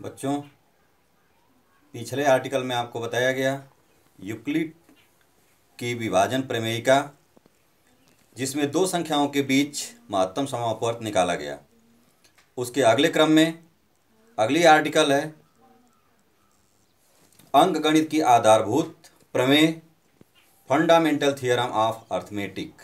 बच्चों, पिछले आर्टिकल में आपको बताया गया यूक्लिड की विभाजन प्रमेयिका, जिसमें दो संख्याओं के बीच महत्तम समापवर्त निकाला गया। उसके अगले क्रम में अगली आर्टिकल है अंकगणित की आधारभूत प्रमेय, फंडामेंटल थियरम ऑफ अर्थमेटिक।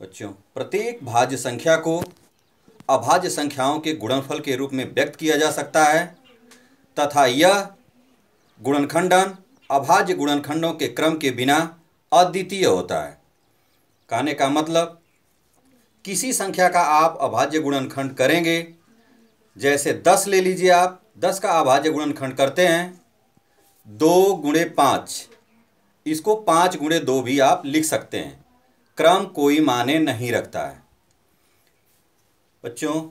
बच्चों, प्रत्येक भाज्य संख्या को अभाज्य संख्याओं के गुणनफल के रूप में व्यक्त किया जा सकता है तथा यह गुणनखंडन अभाज्य गुणनखंडों के क्रम के बिना अद्वितीय होता है। कहने का मतलब, किसी संख्या का आप अभाज्य गुणनखंड करेंगे, जैसे 10 ले लीजिए, आप 10 का अभाज्य गुणनखंड करते हैं 2 गुणे 5, इसको 5 गुणे 2 भी आप लिख सकते हैं। क्रम कोई माने नहीं रखता है। बच्चों,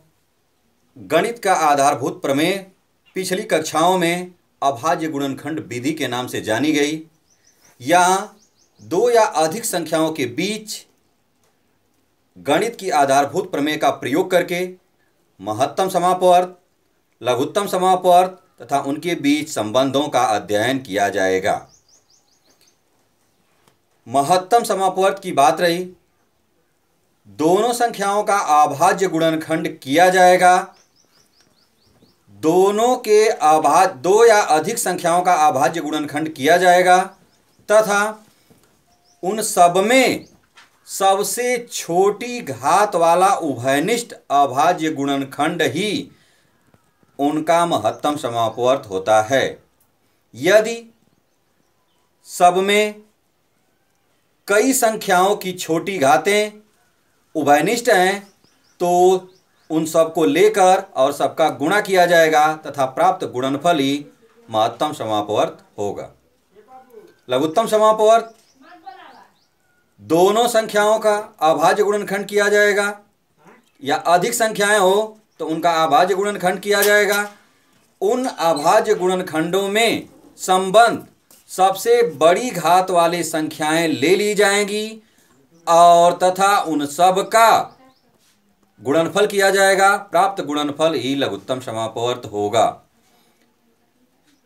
गणित का आधारभूत प्रमेय पिछली कक्षाओं में अभाज्य गुणनखंड विधि के नाम से जानी गई। यहाँ दो या अधिक संख्याओं के बीच गणित की आधारभूत प्रमेय का प्रयोग करके महत्तम समापवर्त, लघुत्तम समापवर्त तथा उनके बीच संबंधों का अध्ययन किया जाएगा। महत्तम समापवर्त की बात रही, दोनों संख्याओं का अभाज्य गुणनखंड किया जाएगा। दो या अधिक संख्याओं का अभाज्य गुणनखंड किया जाएगा तथा उन सब में सबसे छोटी घात वाला उभयनिष्ठ अभाज्य गुणनखंड ही उनका महत्तम समापवर्त होता है। यदि सब में कई संख्याओं की छोटी घातें उभयनिष्ठ हैं तो उन सब को लेकर और सबका गुणा किया जाएगा तथा प्राप्त गुणनफल ही महत्तम समापवर्त होगा। लघुत्तम समापवर्त, दोनों संख्याओं का अभाज्य गुणनखंड किया जाएगा या अधिक संख्याएं हो तो उनका अभाज्य गुणनखंड किया जाएगा। उन अभाज्य गुणनखंडों में संबंध सबसे बड़ी घात वाली संख्याएं ले ली जाएंगी और तथा उन सब का गुणनफल किया जाएगा। प्राप्त गुणनफल ही लघुत्तम समापवर्त होगा।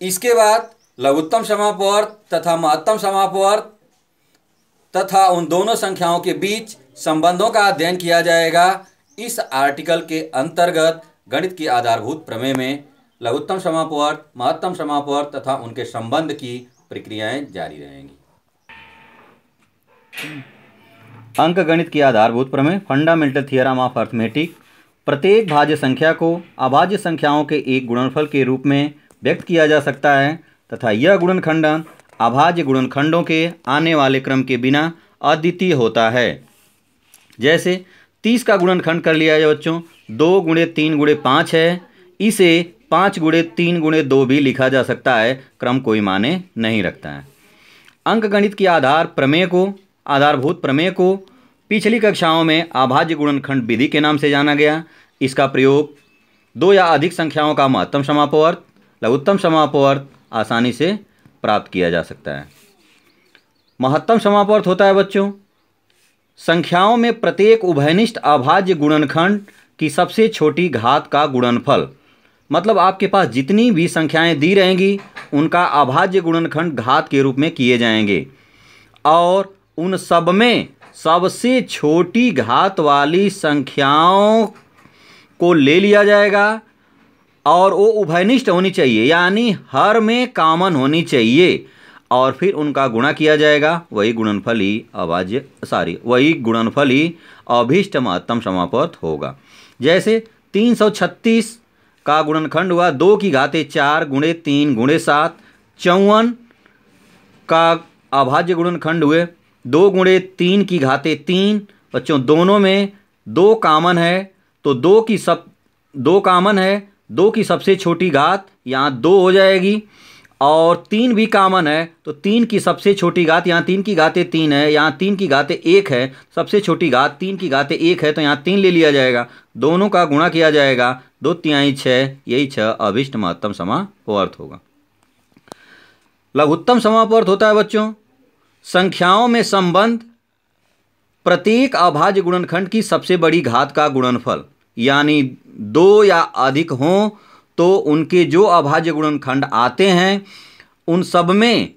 इसके बाद लघुत्तम समापवर्त तथा महत्तम समापवर्त तथा उन दोनों संख्याओं के बीच संबंधों का अध्ययन किया जाएगा। इस आर्टिकल के अंतर्गत गणित की आधारभूत प्रमेय में लघुत्तम समापवर्त, महत्तम समापवर्त तथा उनके संबंध की प्रक्रियाएं जारी रहेंगी। अंकगणित की आधारभूत प्रमेय, फंडामेंटल थियरम ऑफ अर्थमेटिक। प्रत्येक भाज्य संख्या को अभाज्य संख्याओं के एक गुणनफल के रूप में व्यक्त किया जा सकता है तथा यह गुणनखंडन अभाज्य गुणनखंडों के आने वाले क्रम के बिना अद्वितीय होता है। जैसे 30 का गुणनखंड कर लिया जाए बच्चों, 2 गुणे 3 गुणे 5 है। इसे 5 गुणे 3 गुणे 2 भी लिखा जा सकता है। क्रम कोई माने नहीं रखता है। अंकगणित की आधारभूत प्रमेय को पिछली कक्षाओं में अभाज्य गुणनखंड विधि के नाम से जाना गया। इसका प्रयोग दो या अधिक संख्याओं का महत्तम समापवर्त, लघुत्तम समापवर्त आसानी से प्राप्त किया जा सकता है। महत्तम समापवर्त होता है बच्चों, संख्याओं में प्रत्येक उभयनिष्ठ अभाज्य गुणनखंड की सबसे छोटी घात का गुणनफल। मतलब आपके पास जितनी भी संख्याएं दी रहेंगी उनका अभाज्य गुणनखंड घात के रूप में किए जाएंगे और उन सब में सबसे छोटी घात वाली संख्याओं को ले लिया जाएगा और वो उभयनिष्ठ होनी चाहिए, यानी हर में कॉमन होनी चाहिए और फिर उनका गुणा किया जाएगा। वही गुणनफल ही अभीष्ट महत्तम समापवर्त होगा। जैसे 336 का गुणनखंड हुआ 2 की घातें 4 गुणे 3 गुणे 7। 54 का अभाज्य गुणनखंड हुए 2 गुणे 3 की घातें 3। बच्चों, दोनों में 2 कॉमन है तो 2 कॉमन है, 2 की सबसे छोटी घात यहाँ 2 हो जाएगी और 3 भी कॉमन है तो 3 की सबसे छोटी घात, यहाँ 3 की घातें 3 है, यहाँ 3 की घातें 1 है। सबसे छोटी घात 3 की घातें 1 है तो यहाँ 3 ले लिया जाएगा। दोनों का गुणा किया जाएगा, 2 तिहाई 6, यही 6 अभीष्ट महत्तम समापवर्त होगा। लघुत्तम समापवर्त होता है बच्चों, संख्याओं में संबंध प्रत्येक अभाज्य गुणनखंड की सबसे बड़ी घात का गुणनफल, यानी 2 या अधिक हों तो उनके जो अभाज्य गुणनखंड आते हैं उन सब में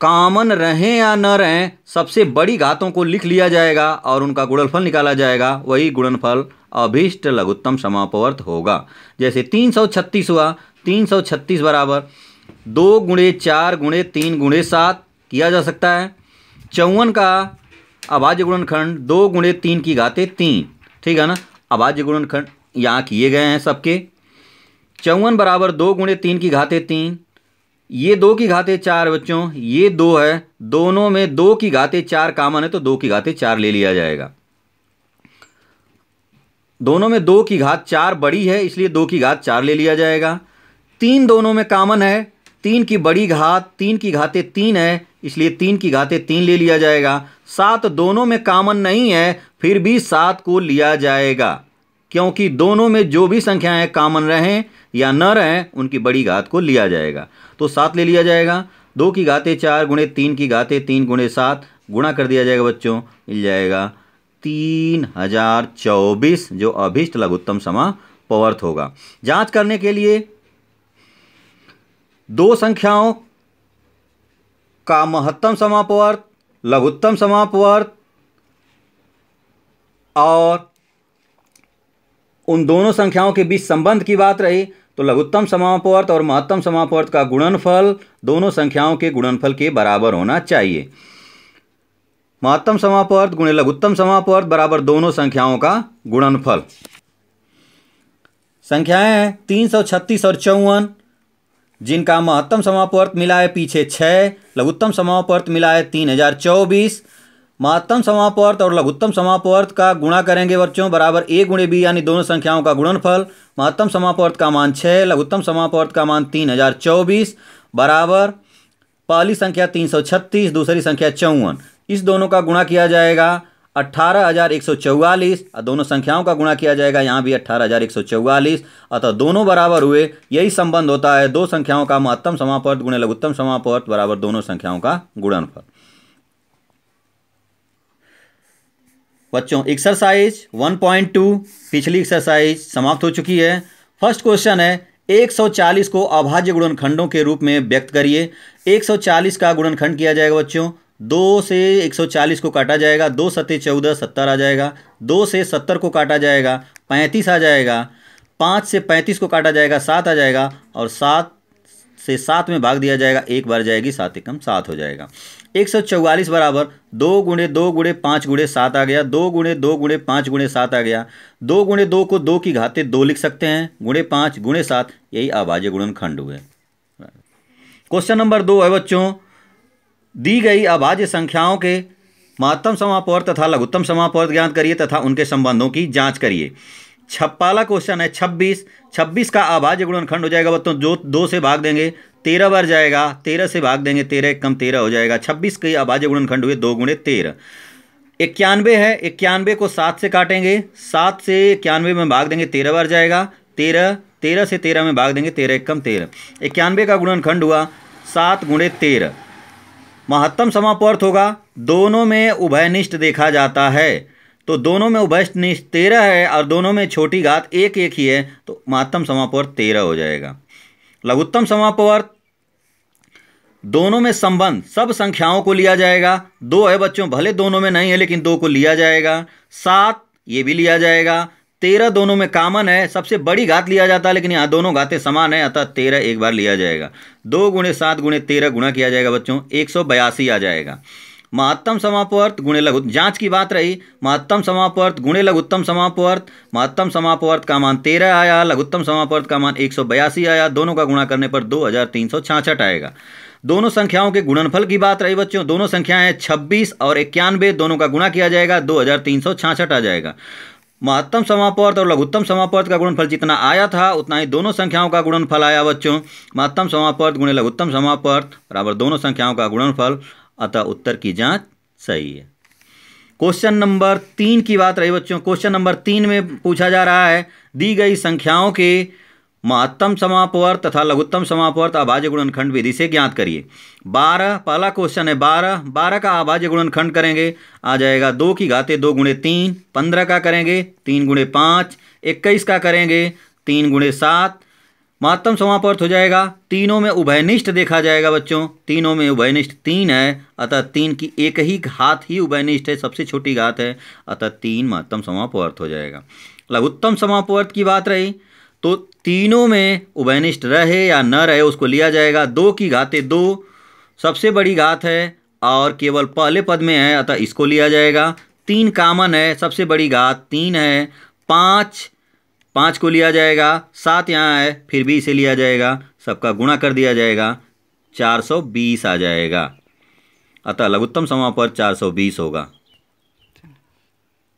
कॉमन रहें या न रहें सबसे बड़ी घातों को लिख लिया जाएगा और उनका गुणनफल निकाला जाएगा। वही गुणनफल अभीष्ट लघुत्तम समापवर्त होगा। जैसे 336 हुआ, 336 बराबर 2 गुणे 4 गुणे 3 गुणे 7 किया जा सकता है। 54 का अभाज्य गुणनखंड 2 गुणे 3 की घाते 3, ठीक है ना। अभाज्य गुणनखंड यहाँ किए गए हैं सबके। 54 बराबर 2 गुणे 3 की घाते 3, ये 2 की घाते 4 बच्चों, ये 2 है, दोनों में 2 की घाते 4 कॉमन है तो 2 की घाते 4 ले लिया जाएगा। दोनों में 2 की घात 4 बड़ी है इसलिए 2 की घात 4 ले लिया जाएगा। 3 दोनों में कॉमन है, 3 की बड़ी घात 3 की घाते 3 है इसलिए 3 की घाते 3 ले लिया जाएगा। 7 दोनों में कॉमन नहीं है फिर भी 7 को लिया जाएगा, क्योंकि दोनों में जो भी संख्याएं कॉमन रहें या न रहें उनकी बड़ी घात को लिया जाएगा, तो 7 ले लिया जाएगा। 2 की घाते 4 गुणे 3 की घाते 3 गुणे 7 गुणा कर दिया जाएगा बच्चों, मिल जाएगा 3024 जो अभीष्ट लघुत्तम समापवर्त होगा। जांच करने के लिए दो संख्याओं का महत्तम समापवर्त, लघुत्तम समापवर्त और उन दोनों संख्याओं के बीच संबंध की बात रही तो लघुत्तम समापवर्त और महत्तम समापवर्त का गुणनफल दोनों संख्याओं के गुणनफल के बराबर होना चाहिए। महत्तम समापवर्त गुणे लघुत्तम समापवर्त बराबर दोनों संख्याओं का गुणनफल। संख्याएं हैं 336 और 54, जिनका महत्तम समापवर्त मिला है पीछे 6, लघुत्तम समापवर्त मिला है 3024। महत्तम समापवर्त और लघुत्तम समापवर्त का गुणा करेंगे बच्चों बराबर a गुणे b, यानी दोनों संख्याओं का गुणनफल। महत्तम समापवर्त का मान 6, लघुत्तम समापवर्त का मान 3024 बराबर पहली संख्या 336, दूसरी संख्या 54। इस दोनों का गुणा किया जाएगा 18144 और दोनों संख्याओं का गुणा किया जाएगा यहाँ भी 18144, अतः दोनों बराबर हुए। यही संबंध होता है दो संख्याओं का महत्तम समापवर्त गुणे लघुत्तम समापवर्त बराबर दोनों संख्याओं का गुणनफल। बच्चों एक्सरसाइज 1.2 पिछली एक्सरसाइज समाप्त हो चुकी है। फर्स्ट क्वेश्चन है 140 को अभाज्य गुणनखंडों के रूप में व्यक्त करिए। 140 का गुणनखंड किया जाएगा बच्चों, 2 से 140 को काटा जाएगा, 2 सत्ते 14 70 आ जाएगा। 2 से 70 को काटा जाएगा 35 आ जाएगा। 5 से 35 को काटा जाएगा 7 आ जाएगा और 7 से 7 में भाग दिया जाएगा, एक बार जाएगी, 7 एकम 7 हो जाएगा। 144 बराबर 2 गुणे 2 गुणे 5 गुणे 7 आ गया, 2 गुणे 2 गुणे 5 गुणे 7 आ गया। 2 गुणे 2 को 2 की घाते 2 लिख सकते हैं, गुणे 5 गुणे 7, यही अभाज्य गुणनखंड हुए। क्वेश्चन नंबर 2 है बच्चों, दी गई अभाज्य संख्याओं के महत्तम समापवर्त तथा लघुत्तम समापवर्त ज्ञात करिए तथा उनके संबंधों की जांच करिए। पहला क्वेश्चन है 26 का अभाज्य गुणनखंड हो जाएगा बच्चों, जो 2 से भाग देंगे 13 बार जाएगा, 13 से भाग देंगे 13 एकम 13 हो जाएगा। 26 के अभाज्य गुणनखंड हुए 2 गुणे 13। 91 है, 91 को 7 से काटेंगे, 7 से 91 में भाग देंगे 13 बार जाएगा, 13 से 13 में भाग देंगे 13 एकम 13। 91 का गुणनखंड हुआ 7 गुणे 13। महत्तम समापवर्त होगा, दोनों में उभयनिष्ठ देखा जाता है, तो दोनों में उभयनिष्ठ 13 है और दोनों में छोटी घात 1 1 ही है, तो महत्तम समापवर्त 13 हो जाएगा। लघुत्तम समापवर्त, दोनों में संबंध सब संख्याओं को लिया जाएगा। 2 है बच्चों, भले दोनों में नहीं है लेकिन 2 को लिया जाएगा। 7 ये भी लिया जाएगा। 13 दोनों में कॉमन है, सबसे बड़ी घात लिया जाता है लेकिन यहाँ दोनों घातें समान है, अतः 13 एक बार लिया जाएगा। 2 गुणे 7 गुणे 13 गुणा किया जाएगा बच्चों, 182 आ जाएगा। महत्तम समापवर्त गुणे लघुत्तम, जांच की बात रही, महत्तम समापवर्त गुणे लघुत्तम समापवर्त, महत्तम समापवर्त का मान 13 आया, लघुत्तम समापवर्त का मान 182 आया, दोनों का गुणा करने पर 2366 आएगा। दोनों संख्याओं के गुणनफल की बात रही बच्चों, दोनों संख्याएं 26 और 91, दोनों का गुणा किया जाएगा 2366 आ जाएगा। महत्तम समापवर्त और लघुत्तम समापवर्त का गुणनफल जितना आया था उतना ही दोनों संख्याओं का गुणनफल आया बच्चों। महत्तम समापवर्त गुणे लघुत्तम समापवर्त बराबर दोनों संख्याओं का गुणनफल, अतः उत्तर की जांच सही है। क्वेश्चन नंबर 3 की बात रही बच्चों। क्वेश्चन नंबर 3 में पूछा जा रहा है, दी गई संख्याओं के महत्तम समापवर्त तथा लघुत्तम समापवर्त अभाज्य गुणनखंड विधि से ज्ञात करिए। 12 पहला क्वेश्चन है, 12 का अभाज्य गुणनखंड करेंगे, आ जाएगा 2 की घाते 2 गुणे 3। 15 का करेंगे 3 गुणे 5। 21 का करेंगे 3 गुणे 7। महत्तम समापवर्त हो जाएगा, तीनों में उभयनिष्ठ देखा जाएगा बच्चों, तीनों में उभयनिष्ठ 3 है, अतः 3 की एक ही घात ही उभयनिष्ठ है, सबसे छोटी घात है, अतः 3 महत्तम समापवर्त हो जाएगा। लघुत्तम समापवर्त की बात रही तो तीनों में उभयनिष्ठ रहे या न रहे उसको लिया जाएगा। 2 की घातें 2 सबसे बड़ी घात है और केवल पहले पद में है, अतः इसको लिया जाएगा। 3 कामन है, सबसे बड़ी घात 3 है, 5 को लिया जाएगा, 7 यहाँ है फिर भी इसे लिया जाएगा, सबका गुणा कर दिया जाएगा, 420 आ जाएगा, अतः लघुत्तम समापवर्त 420 होगा।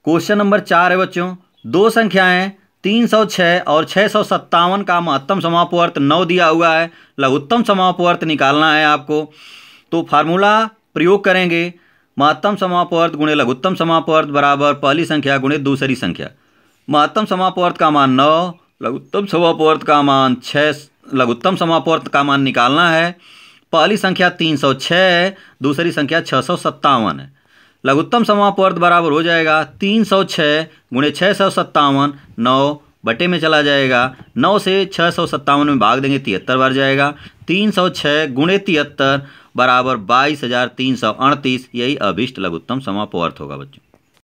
क्वेश्चन नंबर 4 है बच्चों, दो संख्याएं 306 और 657 का महत्तम समापवर्त 9 दिया हुआ है, लघुत्तम समापवर्त निकालना है आपको। तो फार्मूला प्रयोग करेंगे, महत्तम समापवर्त गुणे लघुत्तम समापवर्त बराबर पहली संख्या गुणे दूसरी संख्या। महत्तम समापवर्त का मान 9, लघुत्तम समापवर्त का मान 6, लघुत्तम समापवर्त का मान निकालना है। पहली संख्या 306 है, दूसरी संख्या 657 है। लघुत्तम समापवर्त बराबर हो जाएगा 306 गुणे 657, 9 बटे में चला जाएगा, 9 से 657 में भाग देंगे 73 बार जाएगा, 306 गुणे 73 बराबर 22,338, यही अभीष्ट लघुत्तम समापवर्त होगा बच्चों।